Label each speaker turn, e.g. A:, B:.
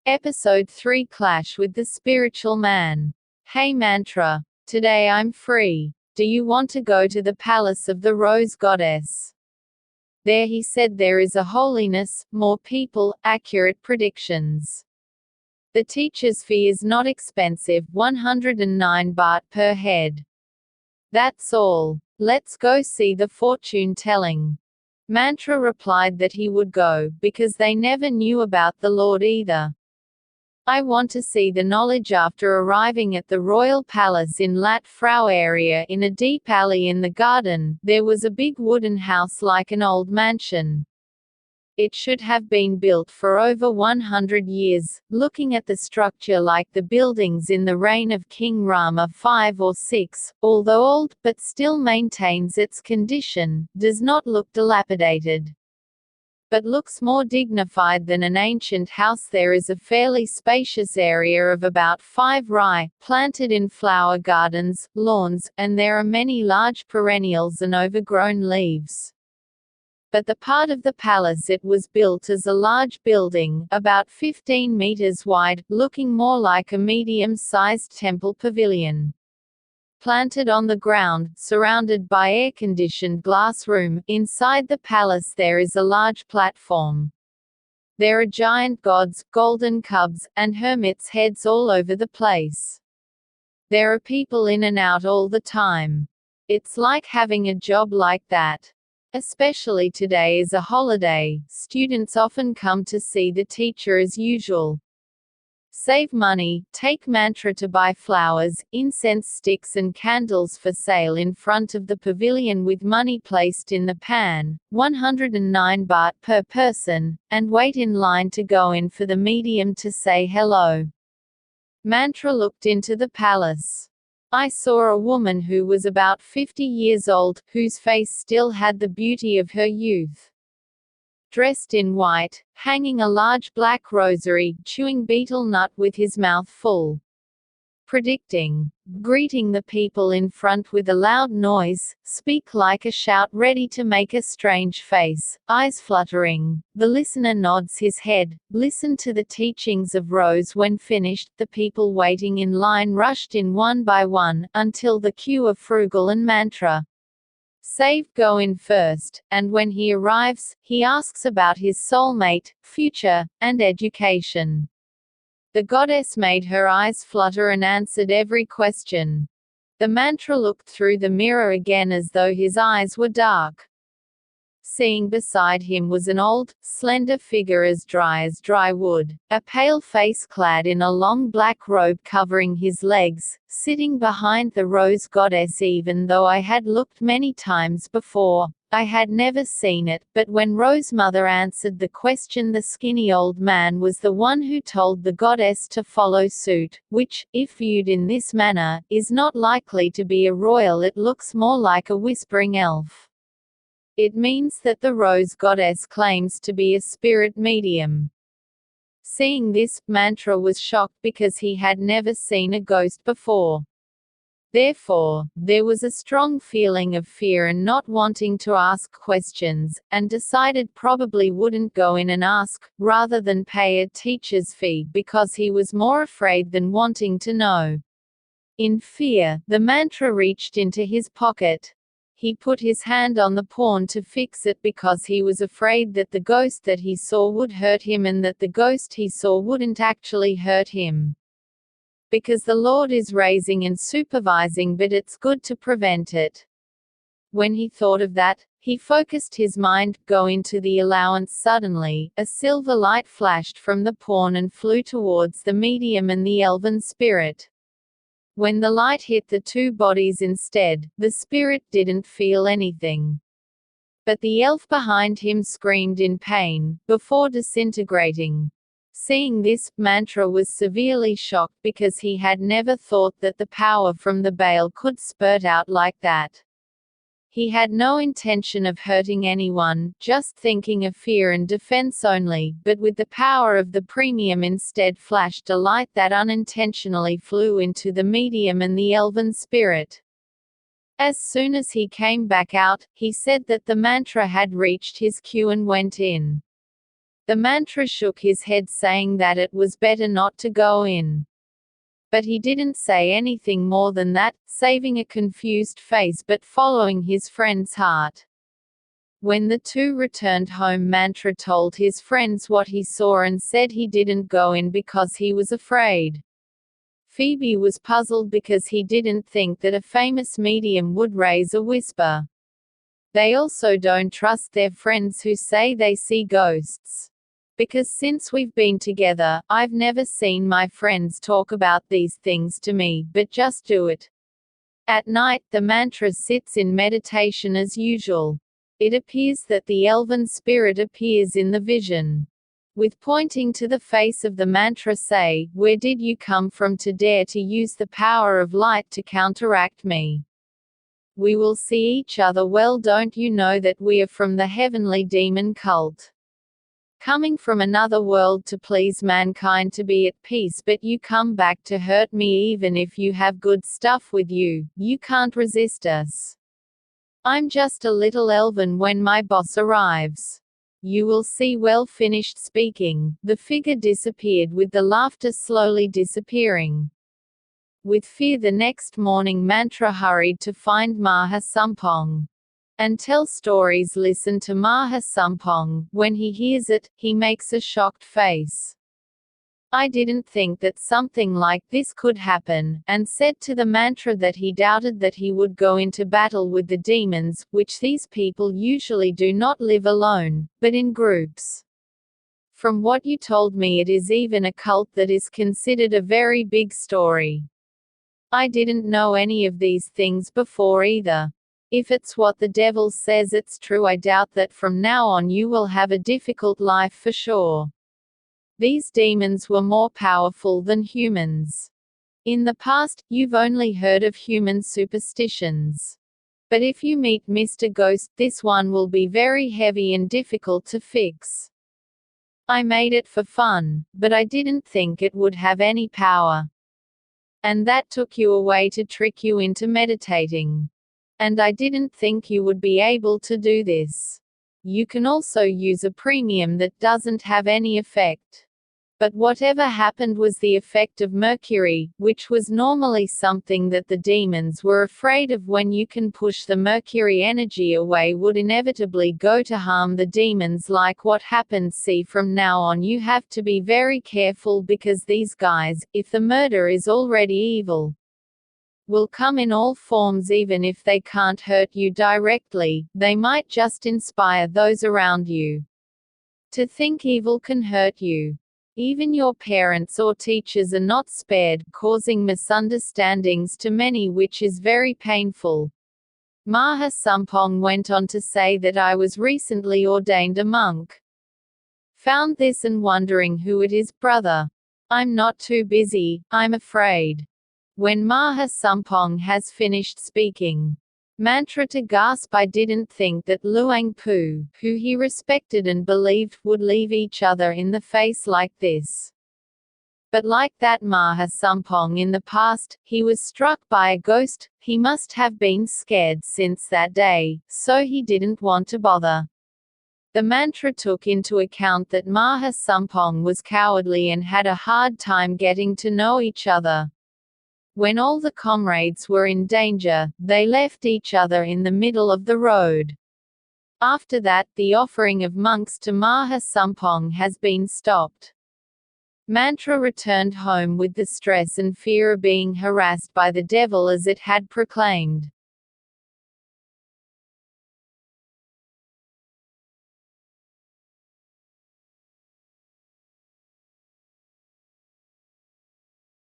A: Episode 3 Clash with the Spiritual Man. Hey Mantra. Today I'm free. Do you want to go to the palace of the Rose Goddess? There he said there is a holiness, more people, accurate predictions. The teacher's fee is not expensive, 109 baht per head. That's all. Let's go see the fortune telling. Mantra replied that he would go, because they never knew about the Lord either. I want to see the knowledge. After arriving at the royal palace in Lat Frau area in a deep alley in the garden, there was a big wooden house like an old mansion. It should have been built for over 100 years, looking at the structure like the buildings in the reign of King Rama V or VI, although old, but still maintains its condition, does not look dilapidated, but looks more dignified than an ancient house. There is a fairly spacious area of about 5 rai, planted in flower gardens, lawns, and there are many large perennials and overgrown leaves. But the part of the palace it was built as a large building, about 15 meters wide, looking more like a medium-sized temple pavilion. Planted on the ground, surrounded by air-conditioned glass room, inside the palace there is a large platform. There are giant gods, golden cubs, and hermits' heads all over the place. There are people in and out all the time. It's like having a job like that. Especially today is a holiday, students often come to see the teacher as usual. Save money, take Mantra to buy flowers, incense sticks and candles for sale in front of the pavilion with money placed in the pan, 109 baht per person, and wait in line to go in for the medium to say hello. Mantra looked into the palace. I saw a woman who was about 50 years old, whose face still had the beauty of her youth. Dressed in white, hanging a large black rosary, chewing betel nut with his mouth full. Predicting. Greeting the people in front with a loud noise, speak like a shout, ready to make a strange face, eyes fluttering. The listener nods his head, listen to the teachings of Rose. When finished, the people waiting in line rushed in one by one, until the queue of Frugal and Mantra Save go in first, and when he arrives, he asks about his soulmate, future, and education. The goddess made her eyes flutter and answered every question. The Mantra looked through the mirror again as though his eyes were dark. Seeing beside him was an old, slender figure as dry wood, a pale face clad in a long black robe covering his legs, sitting behind the Rose Goddess. Even though I had looked many times before, I had never seen it, but when Rose Mother answered the question, the skinny old man was the one who told the goddess to follow suit, which, if viewed in this manner, is not likely to be a royal. It looks more like a whispering elf. It means that the Rose Goddess claims to be a spirit medium. Seeing this, Mantra was shocked because he had never seen a ghost before. Therefore, there was a strong feeling of fear and not wanting to ask questions, and decided probably wouldn't go in and ask, rather than pay a teacher's fee, because he was more afraid than wanting to know. In fear, the Mantra reached into his pocket. He put his hand on the pawn to fix it because he was afraid that the ghost that he saw would hurt him and that the ghost he saw wouldn't actually hurt him. Because the Lord is raising and supervising, but it's good to prevent it. When he thought of that, he focused his mind, go into the allowance. Suddenly, a silver light flashed from the pawn and flew towards the medium and the elven spirit. When the light hit the two bodies instead, the spirit didn't feel anything. But the elf behind him screamed in pain, before disintegrating. Seeing this, Mantra was severely shocked because he had never thought that the power from the bale could spurt out like that. He had no intention of hurting anyone, just thinking of fear and defense only, but with the power of the premium instead flashed a light that unintentionally flew into the medium and the elven spirit. As soon as he came back out, he said that the Mantra had reached his queue and went in. The mantra shook his head, saying that it was better not to go in. But he didn't say anything more than that, saving a confused face but following his friend's heart. When the two returned home, Mantra told his friends what he saw and said he didn't go in because he was afraid. Phoebe was puzzled because he didn't think that a famous medium would raise a whisper. They also don't trust their friends who say they see ghosts. Because since we've been together, I've never seen my friends talk about these things to me, but just do it. At night, the mantra sits in meditation as usual. It appears that the elven spirit appears in the vision. With pointing to the face of the mantra, say, "Where did you come from to dare to use the power of light to counteract me? We will see each other well. Don't you know that we are from the heavenly demon cult? Coming from another world to please mankind, to be at peace, but you come back to hurt me. Even if you have good stuff with you, you can't resist us. I'm just a little elven when my boss arrives. You will see." Well, finished speaking, the figure disappeared with the laughter slowly disappearing. With fear, the next morning Mantra hurried to find Maha Sampong and tell stories. Listen to Maha Sampong. When he hears it, he makes a shocked face. "I didn't think that something like this could happen," and said to the mantra that he doubted that he would go into battle with the demons, which these people usually do not live alone, but in groups. "From what you told me, it is even a cult that is considered a very big story. I didn't know any of these things before either. If it's what the devil says it's true, I doubt that from now on you will have a difficult life for sure. These demons were more powerful than humans. In the past, you've only heard of human superstitions. But if you meet Mr. Ghost, this one will be very heavy and difficult to fix. I made it for fun, but I didn't think it would have any power. And that took you away to trick you into meditating. And I didn't think you would be able to do this. You can also use a premium that doesn't have any effect. But whatever happened was the effect of mercury, which was normally something that the demons were afraid of. When you can push the mercury energy away, would inevitably go to harm the demons, like what happened. See, from now on you have to be very careful, because these guys, if the murder is already evil, will come in all forms. Even if they can't hurt you directly, they might just inspire those around you to think evil can hurt you. Even your parents or teachers are not spared, causing misunderstandings to many, which is very painful." Maha Sampong went on to say that I was recently ordained a monk. Found this and wondering who it is, brother. I'm not too busy, I'm afraid. When Maha Sampong has finished speaking, Mantra to gasp. I didn't think that Luang Pu, who he respected and believed, would leave each other in the face like this. But like that Maha Sampong in the past, he was struck by a ghost. He must have been scared since that day, so he didn't want to bother. The mantra took into account that Maha Sampong was cowardly and had a hard time getting to know each other. When all the comrades were in danger, they left each other in the middle of the road. After that, the offering of monks to Maha Sampong has been stopped. Mantra returned home with the stress and fear of being harassed by the devil, as it had proclaimed.